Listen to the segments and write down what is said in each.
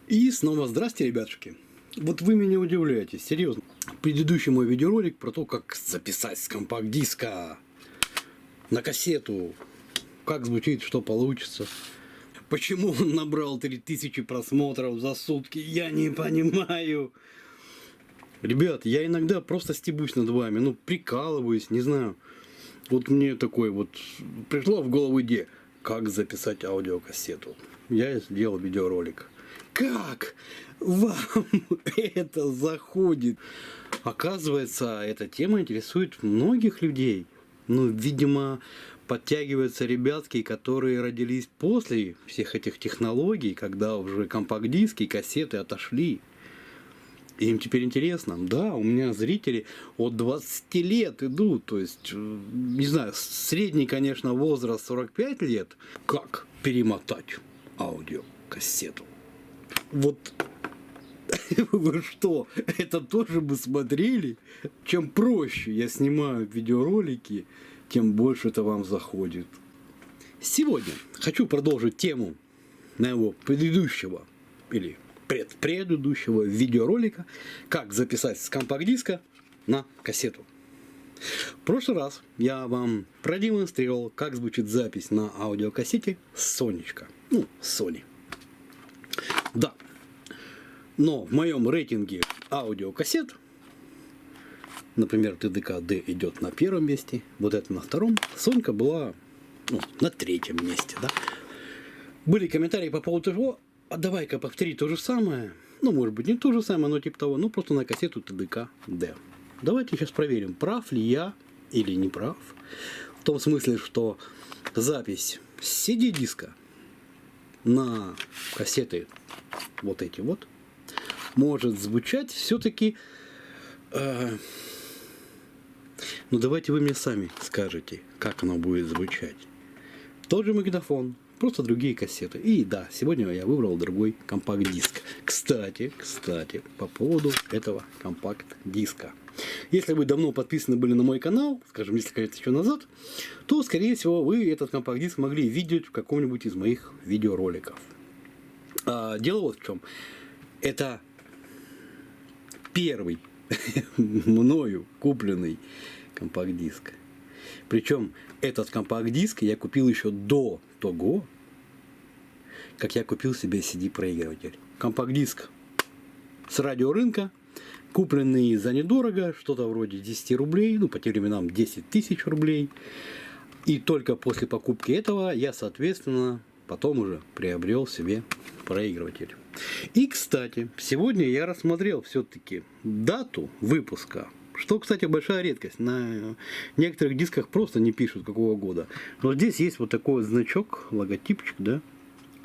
И снова здрасте, ребятушки. Вот вы меня удивляете, серьезно. Предыдущий мой видеоролик про то, как записать с компакт-диска на кассету, как звучит, что получится. Почему он набрал 3000 просмотров за сутки, я не понимаю. Ребят, я иногда просто стебусь над вами, прикалываюсь, не знаю. Вот мне такой вот пришла в голову идея, как записать аудиокассету. Я сделал видеоролик. Как вам это заходит? Оказывается, эта тема интересует многих людей. Видимо, подтягиваются ребятки, которые родились после всех этих технологий, когда уже компакт-диски и кассеты отошли. Им теперь интересно. Да, у меня зрители от 20 лет идут. То есть, не знаю, средний, конечно, возраст 45 лет. Как перемотать аудиокассету? Вот вы что, это тоже бы смотрели? Чем проще я снимаю видеоролики, тем больше это вам заходит. Сегодня хочу продолжить тему моего предыдущего или предыдущего видеоролика, как записать с компакт-диска на кассету. В прошлый раз я вам продемонстрировал, как звучит запись на аудиокассете Сонечка. Sony. Да. Но в моем рейтинге аудиокассет, например, TDK-D идет на первом месте, вот это на втором, Сонька была на третьем месте. Да? Были комментарии по поводу того, а давай-ка повтори то же самое. Может быть, не то же самое, но типа того, просто на кассету TDK-D. Давайте сейчас проверим, прав ли я или не прав. В том смысле, что запись с CD-диска на кассеты вот эти вот может звучать все-таки... давайте вы мне сами скажете, как оно будет звучать. Тот же магнитофон, просто другие кассеты. И да, сегодня я выбрал другой компакт-диск. Кстати, по поводу этого компакт-диска. Если вы давно подписаны были на мой канал, скажем, несколько лет еще назад, то, скорее всего, вы этот компакт-диск могли видеть в каком-нибудь из моих видеороликов. Дело вот в чем. Это первый мною купленный компакт-диск. Причем этот компакт-диск я купил еще до того, как я купил себе CD-проигрыватель. Компакт-диск с радиорынка, купленный за недорого, что-то вроде 10 рублей, по тем временам 10 тысяч рублей. И только после покупки этого я, соответственно, потом уже приобрел себе проигрыватель. И, кстати, сегодня я рассмотрел все-таки дату выпуска, что, кстати, большая редкость. На некоторых дисках просто не пишут, какого года. Но здесь есть вот такой вот значок, логотипчик, да,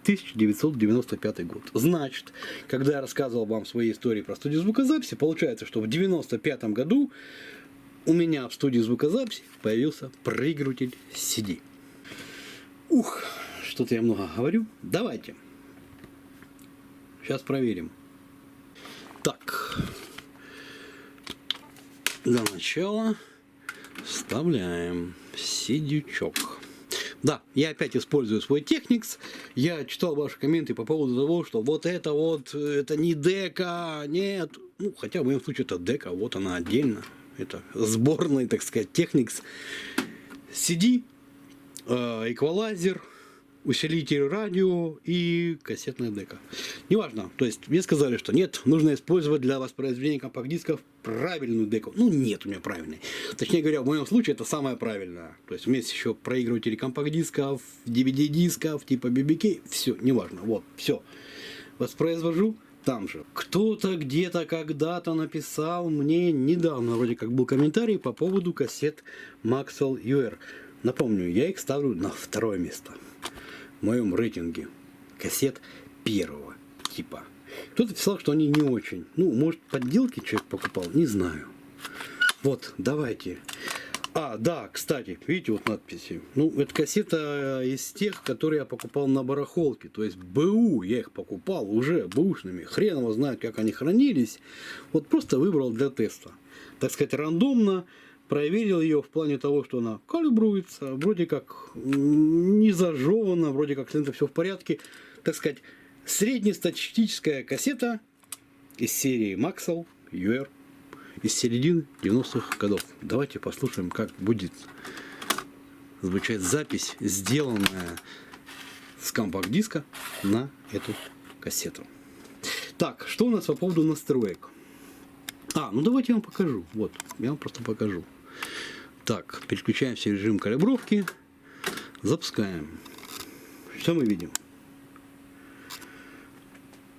1995 год. Значит, когда я рассказывал вам свои истории про студию звукозаписи, получается, что в 1995 году у меня в студии звукозаписи появился проигрыватель CD. Что-то я много говорю. Давайте. Сейчас проверим. Так. Для начала вставляем CD-чок. Да, я опять использую свой Technics. Я читал ваши комменты по поводу того, что это не дека, нет. Хотя в моем случае это дека, вот она отдельно. Это сборный, так сказать, Technics. CD, эквалайзер, усилитель радио и кассетная дека. Неважно. То есть мне сказали, что нет, нужно использовать для воспроизведения компакт-дисков правильную деку. Нет у меня правильной. Точнее говоря, в моем случае это самое правильное. То есть у меня есть еще проигрыватели компакт-дисков, DVD-дисков, типа BBK. Все, неважно. Вот, все. Воспроизвожу там же. Кто-то где-то когда-то написал мне недавно, вроде как был комментарий по поводу кассет Maxell UR. Напомню, я их ставлю на второе место в моем рейтинге кассет первого типа. Кто-то писал, что они не очень. Может, подделки человек покупал, не знаю. Вот, давайте. Да, кстати, видите, вот надписи. Это кассета из тех, которые я покупал на барахолке. То есть БУ я их покупал уже бэушными. Хрен его знает, как они хранились. Вот просто выбрал для теста. Так сказать, рандомно. Проверил ее в плане того, что она калибруется, вроде как не зажевана, вроде как с лента все в порядке. Так сказать, Среднестатистическая кассета из серии Maxell UR из середины 90-х годов. Давайте послушаем, как будет звучать запись, сделанная с компакт-диска на эту кассету. Так, что у нас по поводу настроек? Ну давайте я вам покажу. Вот, я вам просто покажу. Так, переключаемся в режим калибровки. Запускаем. Что мы видим?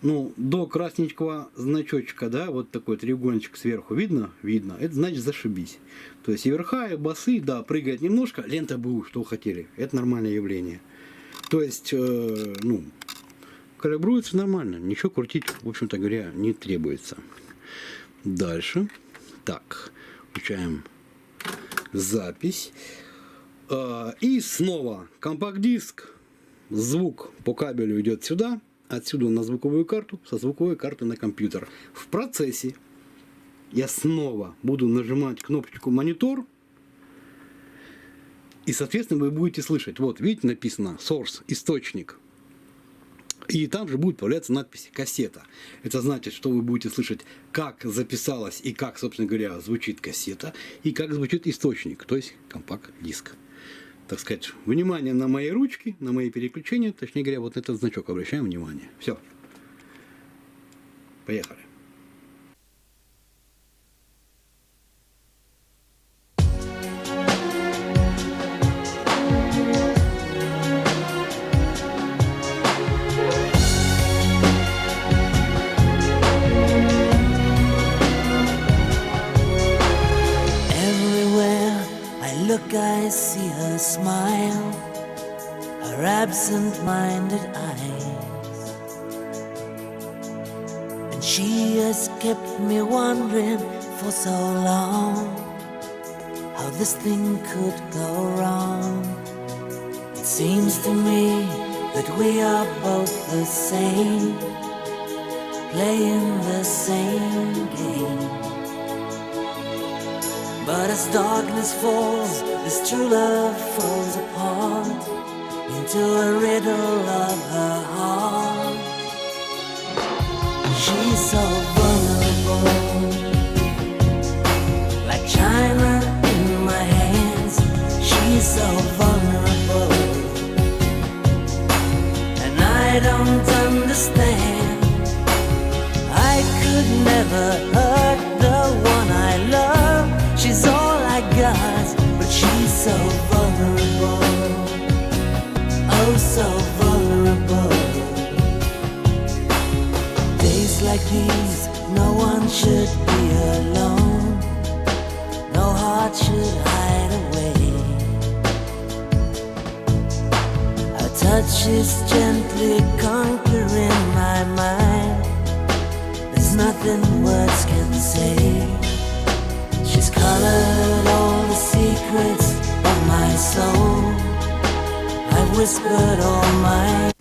Ну, до красненького значочка, да, вот такой треугольничек сверху видно? Видно. Это значит зашибись. То есть и верха, и басы, да, прыгает немножко, лента БУ, что хотели. Это нормальное явление. То есть, калибруется нормально. Ничего крутить, в общем-то говоря, не требуется. Дальше. Так, включаем запись. И снова компакт-диск. Звук по кабелю идет сюда. Отсюда на звуковую карту, со звуковой карты на компьютер. В процессе я снова буду нажимать кнопочку монитор. И, соответственно, вы будете слышать. Вот, видите, написано Source, источник. И там же будет появляться надпись кассета. Это значит, что вы будете слышать, как записалась и как, собственно говоря, звучит кассета. И как звучит источник, то есть компакт-диск. Так сказать, внимание на мои ручки, на мои переключения, точнее говоря, вот этот значок обращаем внимание. Все. Поехали. I see her smile, her absent-minded eyes, and she has kept me wondering for so long how this thing could go wrong. It seems to me that we are both the same, playing the same game. But as darkness falls, this true love falls apart into a riddle of her heart. She's so vulnerable, like china in my hands. She's so vulnerable, and I don't understand. I could never hurt the one I love. She's all I got, but she's so vulnerable, oh so vulnerable. Days like these, no one should be alone, no heart should hide away. Her touch is gently conquering my mind, there's nothing words can say. She's colored all the secrets of my soul. I've whispered all my...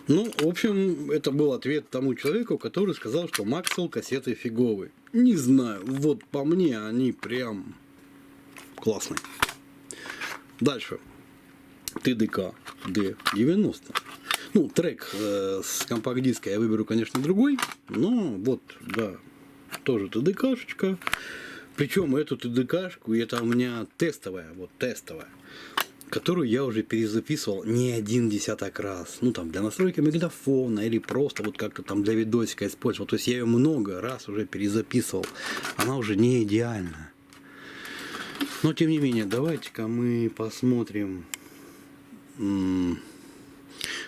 Ну, в общем, это был ответ тому человеку, который сказал, что Maxell кассеты фиговые. Не знаю, вот по мне они прям классные. Дальше. ТДК D90. Ну, трек с компакт-диска я выберу, конечно, другой, но вот, да, тоже ТДКшечка. Причем эту ТДКшку, это у меня тестовая, вот тестовая, которую я уже перезаписывал не один десяток раз. Ну, там, для настройки магнитофона или просто вот как-то там для видосика использовал. То есть я ее много раз уже перезаписывал. Она уже не идеальна. Но, тем не менее, давайте-ка мы посмотрим,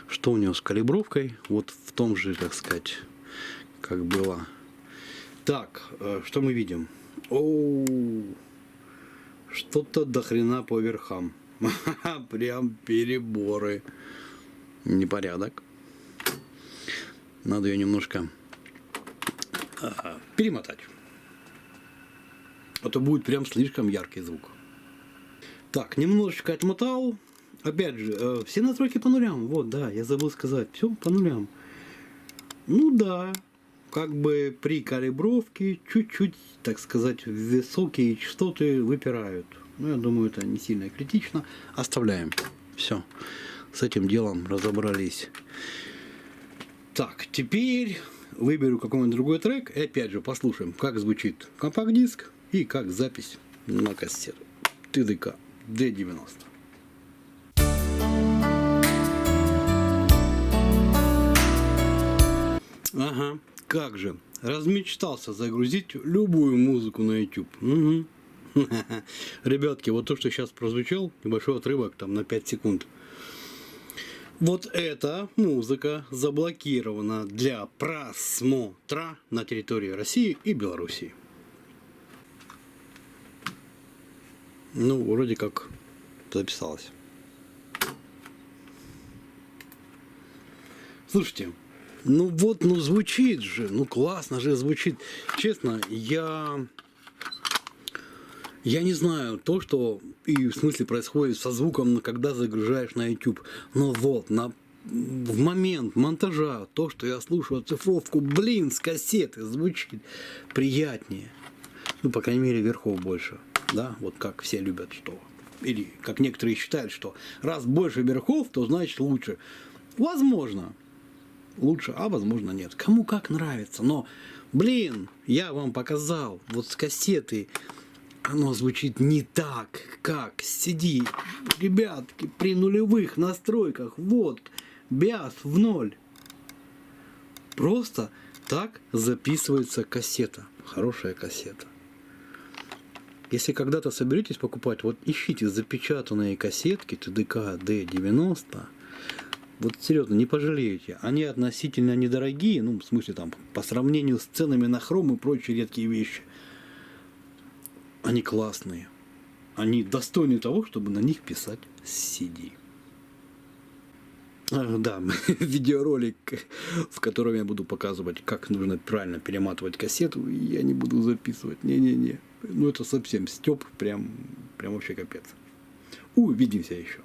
что у него с калибровкой. Вот в том же, так сказать, как было. Так, что мы видим? Что-то до хрена по верхам. Прям переборы. Непорядок. Надо ее немножко перемотать. А то будет прям слишком яркий звук. Так, немножечко отмотал. Опять же, все настройки по нулям. Вот, да, я забыл сказать. Все по нулям. Ну да. Как бы при калибровке чуть-чуть, так сказать, высокие частоты выпирают. Ну, я думаю, это не сильно критично. Оставляем. Все. С этим делом разобрались. Так, теперь выберу какой-нибудь другой трек и опять же послушаем, как звучит компакт-диск и как запись на кассету. ТДК D90. Ага, как же. Размечтался загрузить любую музыку на YouTube. Угу. Ребятки, вот то, что сейчас прозвучал, небольшой отрывок там на 5 секунд. Вот эта музыка заблокирована для просмотра на территории России и Белоруссии. Ну, вроде как записалось. Слушайте, ну вот, ну звучит же, ну классно же звучит. Честно, я не знаю то, что и в смысле происходит со звуком, когда загружаешь на YouTube. Но вот, в момент монтажа, то, что я слушаю оцифровку, блин, с кассеты, звучит приятнее. Ну, по крайней мере, верхов больше. Да, вот как все любят, что. Или как некоторые считают, что раз больше верхов, то значит лучше. Возможно. Лучше, а возможно нет. Кому как нравится. Но, блин, я вам показал. Вот с кассеты оно звучит не так, как CD. Ребятки, при нулевых настройках. Вот, биас в 0. Просто так записывается кассета. Хорошая кассета. Если когда-то соберетесь покупать, вот ищите запечатанные кассетки ТДК D90. Вот серьезно, не пожалеете. Они относительно недорогие, ну, в смысле, там, по сравнению с ценами на хром и прочие редкие вещи. Они классные. Они достойны того, чтобы на них писать CD. Да, видеоролик, в котором я буду показывать, как нужно правильно перематывать кассету, я не буду записывать. Не-не-не. Ну, это совсем стёб, прям вообще капец. Увидимся еще.